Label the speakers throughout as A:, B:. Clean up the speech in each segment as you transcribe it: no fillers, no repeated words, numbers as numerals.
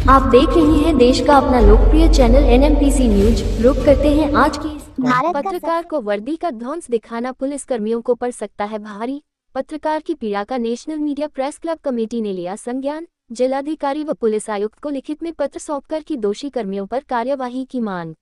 A: आप देख रहे हैं देश का अपना लोकप्रिय चैनल एनएमपीसी न्यूज। रुक करते हैं आज की
B: पत्रकार को वर्दी का ध्वंस दिखाना पुलिस कर्मियों को पड़ सकता है भारी। पत्रकार की पीड़ा का national media press club committee ने लिया संज्ञान। जिलाधिकारी व पुलिस आयुक्त को लिखित में पत्र सौंपकर की दोषी कर्मियों पर कार्यवाही की मांग।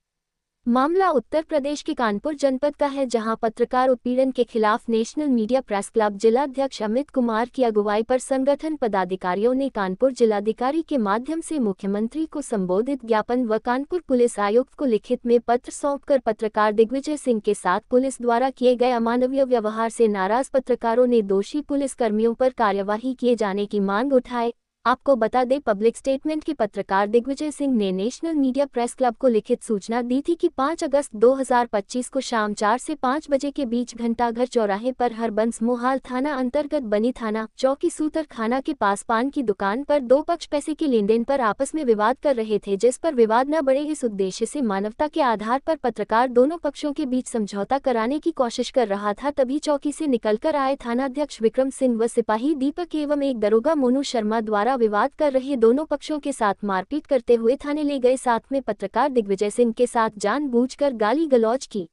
B: मामला उत्तर प्रदेश के कानपुर जनपद का है, जहां पत्रकार उत्पीड़न के खिलाफ नेशनल मीडिया प्रेस क्लब जिलाध्यक्ष अमित कुमार की अगुवाई पर संगठन पदाधिकारियों ने कानपुर जिलाधिकारी के माध्यम से मुख्यमंत्री को संबोधित ज्ञापन व कानपुर पुलिस आयुक्त को लिखित में पत्र सौंपकर पत्रकार दिग्विजय सिंह के साथ पुलिस द्वारा किए गए अमानवीय व्यवहार से नाराज पत्रकारों ने दोषी पुलिस कर्मियों पर कार्यवाही किए जाने की मांग उठाई। आपको बता दें, पब्लिक स्टेटमेंट के पत्रकार दिग्विजय सिंह ने नेशनल मीडिया प्रेस क्लब को लिखित सूचना दी थी कि 5 अगस्त 2025 को शाम 4 से 5 बजे के बीच घंटाघर चौराहे पर हरबंस मोहाल थाना अंतर्गत बनी थाना चौकी सूतर खाना के पास पान की दुकान पर दो पक्ष पैसे के लेन देन पर आपस में विवाद कर रहे थे, जिस पर विवाद न बढ़े इस उद्देश्य से मानवता के आधार पर पत्रकार दोनों पक्षों के बीच समझौता कराने की कोशिश कर रहा था। तभी चौकी से निकलकर आए थानाध्यक्ष विक्रम सिंह व सिपाही दीपक एवं एक दरोगा मोनू शर्मा द्वारा विवाद कर रहे दोनों पक्षों के साथ मारपीट करते हुए थाने ले गए। साथ में पत्रकार दिग्विजय सिंह के साथ जानबूझकर गाली गलौज की।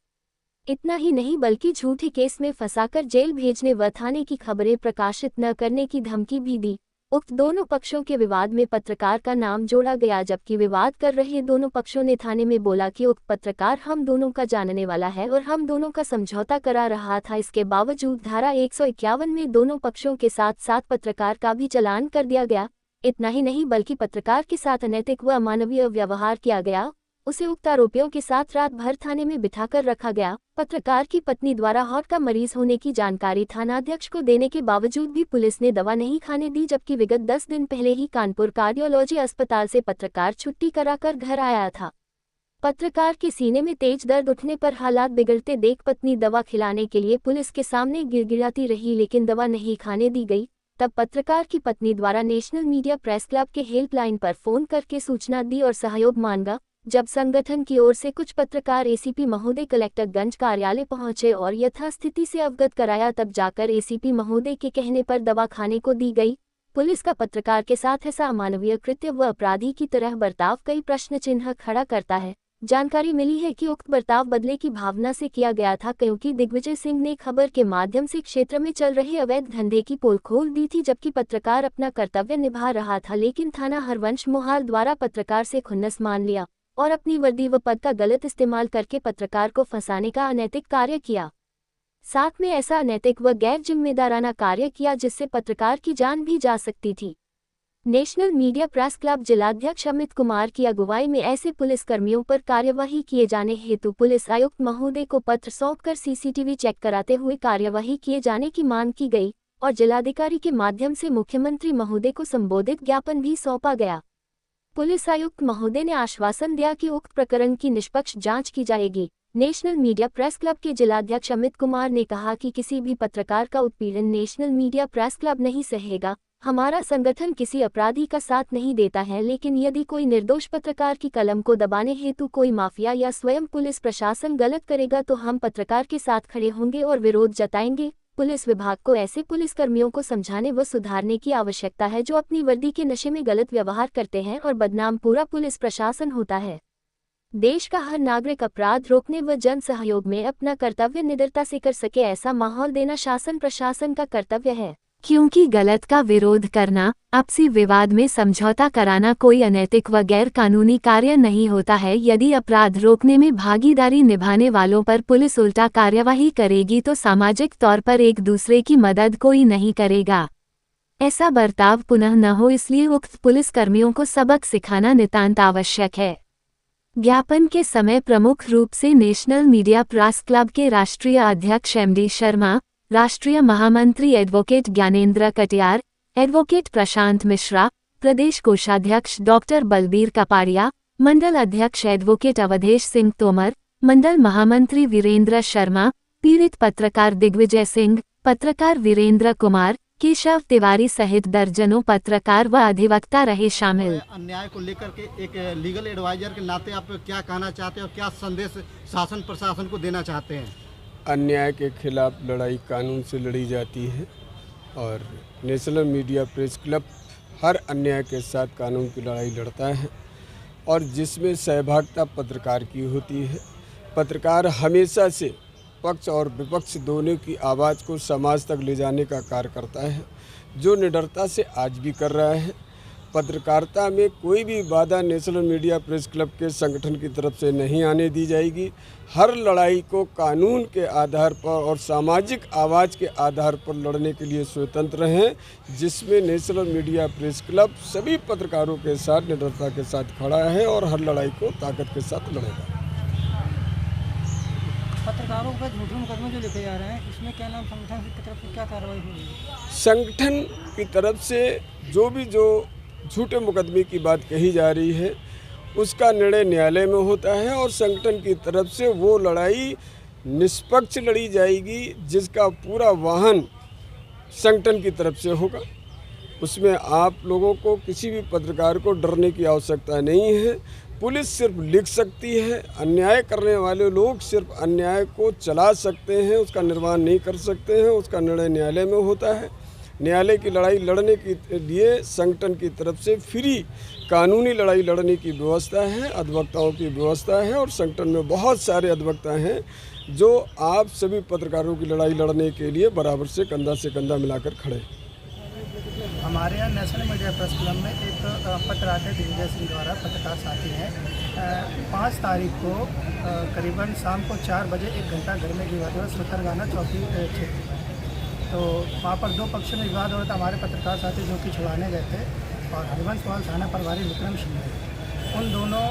B: इतना ही नहीं बल्कि झूठे केस में फंसाकर जेल भेजने व थाने की खबरें प्रकाशित न करने की धमकी भी दी। उक्त दोनों पक्षों के विवाद में पत्रकार का नाम जोड़ा गया, जबकि विवाद कर रहे दोनों पक्षों ने थाने में बोला कि उक्त पत्रकार हम दोनों का जानने वाला है और हम दोनों का समझौता करा रहा था। इसके बावजूद धारा 151 में दोनों पक्षों के साथ पत्रकार का भी चालान कर दिया गया। इतना ही नहीं बल्कि पत्रकार के साथ अनैतिक व अमानवीय व्यवहार किया गया। उसे उक्त आरोपियों के साथ रात भर थाने में बिठाकर रखा गया। पत्रकार की पत्नी द्वारा हार्ट का मरीज होने की जानकारी थानाध्यक्ष को देने के बावजूद भी पुलिस ने दवा नहीं खाने दी, जबकि विगत 10 दिन पहले ही कानपुर कार्डियोलॉजी अस्पताल से पत्रकार छुट्टी कराकर घर आया था। पत्रकार के सीने में तेज दर्द उठने पर हालात बिगड़ते देख पत्नी दवा खिलाने के लिए पुलिस के सामने गिड़गिड़ाती रही, लेकिन दवा नहीं खाने दी गई। तब पत्रकार की पत्नी द्वारा नेशनल मीडिया प्रेस क्लब के हेल्पलाइन पर फोन करके सूचना दी और सहयोग मांगा। जब संगठन की ओर से कुछ पत्रकार एसीपी महोदय कलेक्टरगंज कार्यालय पहुंचे और यथास्थिति से अवगत कराया, तब जाकर एसीपी महोदय के कहने पर दवा खाने को दी गई। पुलिस का पत्रकार के साथ ऐसा अमानवीय कृत्य व अपराधी की तरह बर्ताव कई प्रश्न चिन्ह खड़ा करता है। जानकारी मिली है कि उक्त बर्ताव बदले की भावना से किया गया था, क्योंकि दिग्विजय सिंह ने खबर के माध्यम से क्षेत्र में चल रहे अवैध धंधे की पोल खोल दी थी, जबकि पत्रकार अपना कर्तव्य निभा रहा था। लेकिन थाना हरवंश मोहाल द्वारा पत्रकार से खुन्नस मान लिया और अपनी वर्दी व पद का गलत इस्तेमाल करके पत्रकार को फंसाने का अनैतिक कार्य किया। साथ में ऐसा अनैतिक व गैर जिम्मेदाराना कार्य किया जिससे पत्रकार की जान भी जा सकती थी। नेशनल मीडिया प्रेस क्लब जिलाध्यक्ष अमित कुमार की अगुवाई में ऐसे पुलिस कर्मियों पर कार्यवाही किए जाने हेतु पुलिस आयुक्त महोदय को पत्र सौंपकर सीसीटीवी चेक कराते हुए कार्यवाही किए जाने की मांग की गई और जिलाधिकारी के माध्यम से मुख्यमंत्री महोदय को संबोधित ज्ञापन भी सौंपा गया। पुलिस आयुक्त महोदय ने आश्वासन दिया कि उक्त प्रकरण की निष्पक्ष जांच की जाएगी। नेशनल मीडिया प्रेस क्लब के जिलाध्यक्ष अमित कुमार ने कहा कि किसी भी पत्रकार का उत्पीड़न नेशनल मीडिया प्रेस क्लब नहीं सहेगा। हमारा संगठन किसी अपराधी का साथ नहीं देता है, लेकिन यदि कोई निर्दोष पत्रकार की कलम को दबाने हेतु कोई माफिया या स्वयं पुलिस प्रशासन गलत करेगा तो हम पत्रकार के साथ खड़े होंगे और विरोध जताएंगे। पुलिस विभाग को ऐसे पुलिसकर्मियों को समझाने व सुधारने की आवश्यकता है जो अपनी वर्दी के नशे में गलत व्यवहार करते हैं और बदनाम पूरा पुलिस प्रशासन होता है। देश का हर नागरिक अपराध रोकने व जन सहयोग में अपना कर्तव्य निडरता से कर सके, ऐसा माहौल देना शासन प्रशासन का कर्तव्य है, क्योंकि गलत का विरोध करना, आपसी विवाद में समझौता कराना कोई अनैतिक व गैर कानूनी कार्य नहीं होता है। यदि अपराध रोकने में भागीदारी निभाने वालों पर पुलिस उल्टा कार्यवाही करेगी तो सामाजिक तौर पर एक दूसरे की मदद कोई नहीं करेगा। ऐसा बर्ताव पुनः न हो, इसलिए उक्त पुलिस कर्मियों को सबक सिखाना नितांत आवश्यक है। ज्ञापन के समय प्रमुख रूप से नेशनल मीडिया प्रेस क्लब के राष्ट्रीय अध्यक्ष एमडी शर्मा, राष्ट्रीय महामंत्री एडवोकेट ज्ञानेंद्र कटियार, एडवोकेट प्रशांत मिश्रा, प्रदेश कोषाध्यक्ष डॉक्टर बलबीर कपाड़िया, मंडल अध्यक्ष एडवोकेट अवधेश सिंह तोमर, मंडल महामंत्री वीरेंद्र शर्मा, पीड़ित पत्रकार दिग्विजय सिंह, पत्रकार वीरेंद्र कुमार, केशव तिवारी सहित दर्जनों पत्रकार व अधिवक्ता रहे शामिल।
C: अन्याय को लेकर के एक लीगल एडवाइजर के नाते आप क्या कहना चाहते हैं और क्या संदेश शासन प्रशासन को देना चाहते हैं?
D: अन्याय के खिलाफ लड़ाई कानून से लड़ी जाती है और नेशनल मीडिया प्रेस क्लब हर अन्याय के साथ कानून की लड़ाई लड़ता है और जिसमें सहभागिता पत्रकार की होती है। पत्रकार हमेशा से पक्ष और विपक्ष दोनों की आवाज़ को समाज तक ले जाने का कार्य करता है, जो निडरता से आज भी कर रहा है। पत्रकारिता में कोई भी बाधा नेशनल मीडिया प्रेस क्लब के संगठन की तरफ से नहीं आने दी जाएगी। हर लड़ाई को कानून के आधार पर और सामाजिक आवाज़ के आधार पर लड़ने के लिए स्वतंत्र हैं, जिसमें नेशनल मीडिया प्रेस क्लब सभी पत्रकारों के साथ निडरता के साथ खड़ा है और हर लड़ाई को ताकत के साथ लड़ेगा।
E: पत्रकारों का झूठे मुकदमे जो लिखे जा रहे हैं, इसमें क्या नाम संगठन की तरफ से क्या कार्रवाई हुई?
D: संगठन की तरफ से जो झूठे मुकदमे की बात कही जा रही है उसका निर्णय न्यायालय में होता है और संगठन की तरफ से वो लड़ाई निष्पक्ष लड़ी जाएगी, जिसका पूरा वाहन संगठन की तरफ से होगा। उसमें आप लोगों को, किसी भी पत्रकार को डरने की आवश्यकता नहीं है। पुलिस सिर्फ लिख सकती है, अन्याय करने वाले लोग सिर्फ अन्याय को चला सकते हैं, उसका निर्वहन नहीं कर सकते हैं। उसका निर्णय न्यायालय में होता है। न्यायालय की लड़ाई लड़ने के लिए संगठन की तरफ से फ्री कानूनी लड़ाई लड़ने की व्यवस्था है, अधिवक्ताओं की व्यवस्था है और संगठन में बहुत सारे अधिवक्ता हैं जो आप सभी पत्रकारों की लड़ाई लड़ने के लिए बराबर से कंधा मिलाकर खड़े।
E: हमारे यहाँ नेशनल मीडिया प्रेस क्लब में एक पत्र आते दिग्विजय सिंह द्वारा, पत्रकार साथी हैं, 5 तारीख को करीबन शाम को 4 बजे 1 घंटा घर में विवाद हुआ सुतरगाना चौकी क्षेत्र में। तो वहाँ पर 2 पक्ष में विवाद हो रहा था। हमारे पत्रकार साथी जो कि छुड़ाने गए थे और हरिवंशवाल थाना प्रभारी विक्रम सिंह, उन दोनों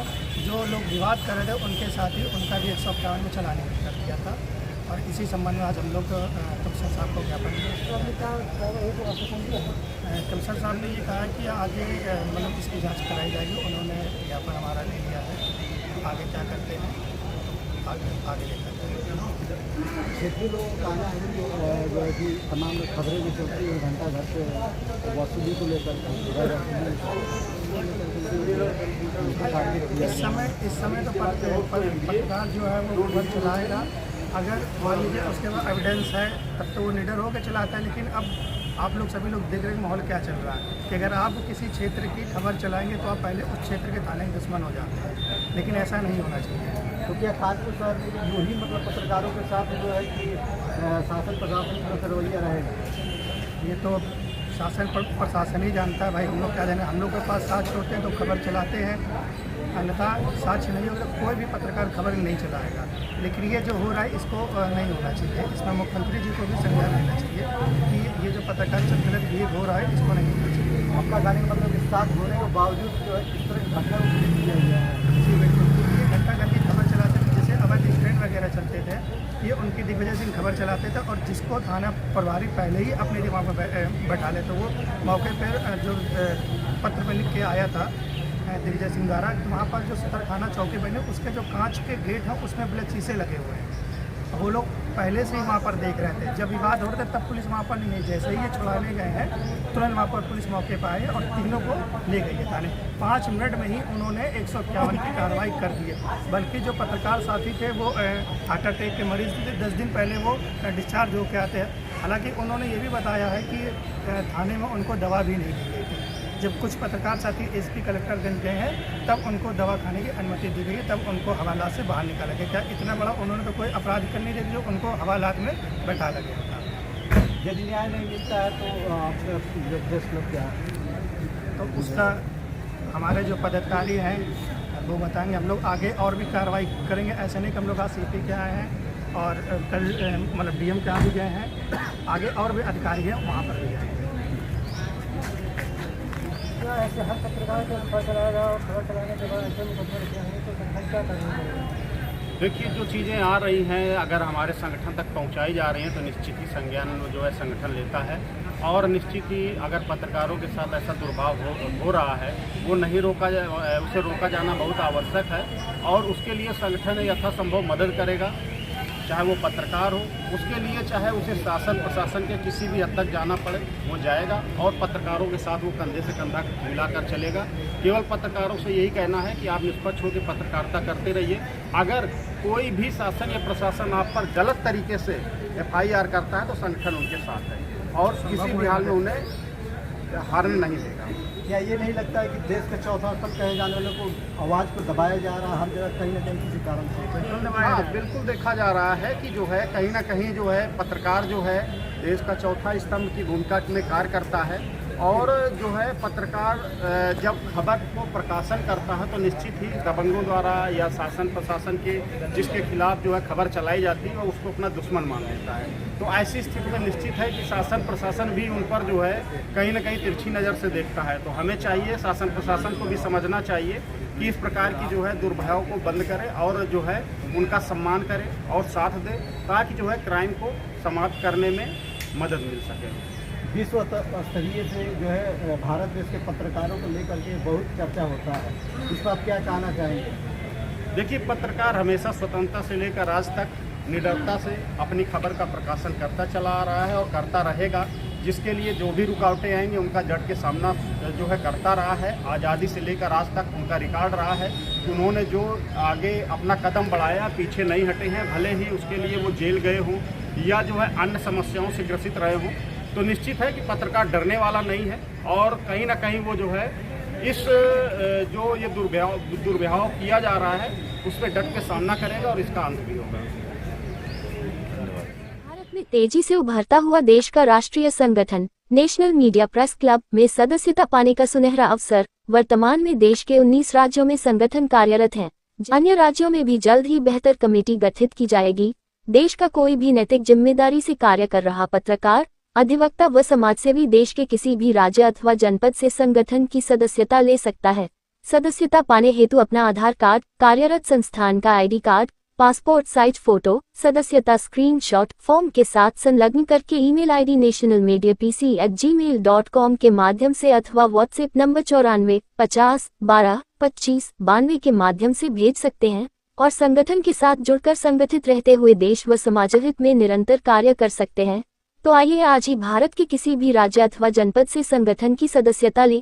E: जो लोग विवाद कर रहे थे उनके साथ ही उनका भी 151 में चलाने कर दिया था। और इसी संबंध में आज हम लोग कमिश्नर साहब को ज्ञापन दिया। कमिश्नर साहब ने ये कहा कि आगे मतलब इसकी जांच कराई जाएगी। उन्होंने ज्ञापन हमारा ले लिया है, आगे क्या करते हैं आगे देखा जाएगा।
C: क्षेत्रीय लोगों का कहना है जो है कि तमाम खबरें जो चलती है घंटा घर से वसूली को लेकर
E: इस समय तो पत्रकार जो है वो खबर चलाएगा। अगर मान लीजिए उसके बाद एविडेंस है तब तो वो निडर होकर चलाता है। लेकिन अब आप लोग सभी लोग देख रहे हैं माहौल क्या चल रहा है कि अगर आप किसी क्षेत्र की खबर चलाएंगे तो आप पहले उस क्षेत्र के थाने के दुश्मन हो जाते हैं, लेकिन ऐसा नहीं होना चाहिए।
C: तो क्या खासतौर पर यूँ ही मतलब पत्रकारों के साथ जो है कि शासन प्रशासन का रवैया रहेगा?
E: ये तो शासन प्रशासन ही जानता है भाई, हम लोग क्या जाने। हम लोग के पास साक्ष्य होते हैं तो खबर चलाते हैं, अन्यथा साक्ष्य नहीं होगा तो कोई भी पत्रकार खबर नहीं चलाएगा। लेकिन ये जो हो रहा है इसको नहीं होना चाहिए। इसमें मुख्यमंत्री जी को भी संज्ञान लेना चाहिए कि ये जो पत्रकार से गलत बिहेव हो रहा है इसको नहीं होना चाहिए।
C: आपका कहने का मतलब इस साथ होने के बावजूद जो है इस तरह की घटना किया गया है।
E: जी बिल्कुल, ये घंटा घर की खबर चलाते थे, जैसे अवैध स्टैंड वगैरह चलते थे, ये उनकी दिग्विजय सिंह खबर चलाते थे और जिसको थाना प्रभारी पहले ही अपने दिमाग में बैठा ले, तो वो मौके पर जो पत्र में लिख के आया था दिग्विजय सिंह द्वारा, वहाँ पर जो सुतरखाना चौकी बने उसके जो कांच के गेट हैं उसमें ब्लैक शीशे लगे हुए हैं। वो लोग पहले से ही वहाँ पर देख रहे थे। जब विवाद हो रहा था तब पुलिस वहाँ पर नहीं है। जैसे ही ये छुड़ाने गए हैं तुरंत वहाँ पर पुलिस मौके पर आई और तीनों को ले गई है थाने। 5 मिनट में ही उन्होंने 151 की कार्रवाई कर दी है। बल्कि जो पत्रकार साथी थे वो हार्ट अटैक के मरीज थे, 10 दिन पहले वो डिस्चार्ज होकर आते हैं। हालांकि उन्होंने ये भी बताया है कि थाने में उनको दवा भी नहीं दी गई थी। जब कुछ पत्रकार साथी एसपी कलेक्टरगंज गए हैं तब उनको दवा खाने की अनुमति दी गई, तब उनको हवालात से बाहर निकाला गया। क्या इतना बड़ा उन्होंने तो कोई अपराध करने दे जो उनको हवालात में बैठा लगे होता।
C: यदि न्याय नहीं मिलता है तो प्रेस क्लब क्या
E: तो उसका हमारे जो पदाधिकारी हैं वो बताएंगे। हम लोग आगे और भी कार्रवाई करेंगे। ऐसे नहीं कि हम लोग आज CP के आए हैं और कल मतलब DM के यहाँ भी गए हैं, आगे और भी अधिकारी हैं वहाँ पर भी जाएंगे।
C: ऐसे हर पत्रकार को खबर चलाएगा और खबर चलाने के बाद ऐसे मुकदमे लिखे होंगे तो संगठन क्या करेंगे?
F: देखिए, जो चीज़ें आ रही हैं अगर हमारे संगठन तक पहुंचाई जा रही हैं तो निश्चित ही संज्ञान जो है संगठन लेता है। और निश्चित ही अगर पत्रकारों के साथ ऐसा दुर्भाव हो रहा है वो नहीं उसे रोका जाना बहुत आवश्यक है और उसके लिए संगठन यथासंभव मदद करेगा। चाहे वो पत्रकार हो, उसके लिए चाहे उसे शासन प्रशासन के किसी भी हद तक जाना पड़े वो जाएगा और पत्रकारों के साथ वो कंधे से कंधा मिलाकर चलेगा। केवल पत्रकारों से यही कहना है कि आप निष्पक्ष होकर पत्रकारिता करते रहिए। अगर कोई भी शासन या प्रशासन आप पर गलत तरीके से FIR करता है तो संगठन उनके साथ है और किसी भी हाल में उन्हें हारने नहीं देगा।
C: क्या ये नहीं लगता है कि देश का चौथा स्तंभ कहे जाने वालों को आवाज़ को दबाया जा रहा है हर जगह कहीं ना कहीं किसी कारण से?
F: हाँ, बिल्कुल देखा जा रहा है कि जो है कहीं ना कहीं जो है पत्रकार जो है देश का चौथा स्तंभ की भूमिका में कार्य करता है। और जो है पत्रकार जब खबर को प्रकाशन करता है तो निश्चित ही दबंगों द्वारा या शासन प्रशासन के जिसके खिलाफ जो है खबर चलाई जाती है वो उसको अपना दुश्मन मान लेता है। तो ऐसी स्थिति में निश्चित है कि शासन प्रशासन भी उन पर जो है कहीं ना कहीं तिरछी नज़र से देखता है। तो हमें चाहिए, शासन प्रशासन को भी समझना चाहिए कि इस प्रकार की जो है दुर्भाव को बंद करे और जो है उनका सम्मान करे और साथ दे, ताकि जो है क्राइम को समाप्त करने में मदद मिल सके।
C: विश्व स्तरीय से जो है भारत देश के पत्रकारों को लेकर के बहुत चर्चा होता है, इस पर आप क्या कहना चाहेंगे?
F: देखिए, पत्रकार हमेशा स्वतंत्रता से लेकर आज तक निडरता से अपनी खबर का प्रकाशन करता चला आ रहा है और करता रहेगा। जिसके लिए जो भी रुकावटें आएंगी उनका डट के सामना जो है करता रहा है। आज़ादी से लेकर आज तक उनका रिकॉर्ड रहा है कि उन्होंने जो आगे अपना कदम बढ़ाया, पीछे नहीं हटे हैं, भले ही उसके लिए वो जेल गए हों या जो है अन्य समस्याओं से ग्रसित रहे हों। तो निश्चित है कि पत्रकार डरने वाला नहीं है और कहीं ना कहीं वो जो है इस जो ये दुर्व्यवहार किया जा रहा है उस पर डट के सामना करेगा और इसका अंत भी होगा।
B: भारत में तेजी से उभरता हुआ देश का राष्ट्रीय संगठन नेशनल मीडिया प्रेस क्लब में सदस्यता पाने का सुनहरा अवसर। वर्तमान में देश के 19 राज्यों में संगठन कार्यरत है। अन्य राज्यों में भी जल्द ही बेहतर कमेटी गठित की जाएगी। देश का कोई भी नैतिक जिम्मेदारी से कार्य कर रहा पत्रकार, अधिवक्ता व समाजसेवी देश के किसी भी राज्य अथवा जनपद से संगठन की सदस्यता ले सकता है। सदस्यता पाने हेतु अपना आधार कार्ड, कार्यरत संस्थान का ID card, passport size photo, सदस्यता स्क्रीनशॉट फॉर्म के साथ संलग्न करके ईमेल आईडी nationalmediapc@gmail.com के माध्यम से अथवा व्हाट्सएप नंबर 94 50 12 25 92 के माध्यम से भेज सकते हैं और संगठन के साथ जुड़कर संगठित रहते हुए देश व समाजहित में निरंतर कार्य कर सकते हैं। तो आइए आज ही भारत के किसी भी राज्य अथवा जनपद से संगठन की सदस्यता लें।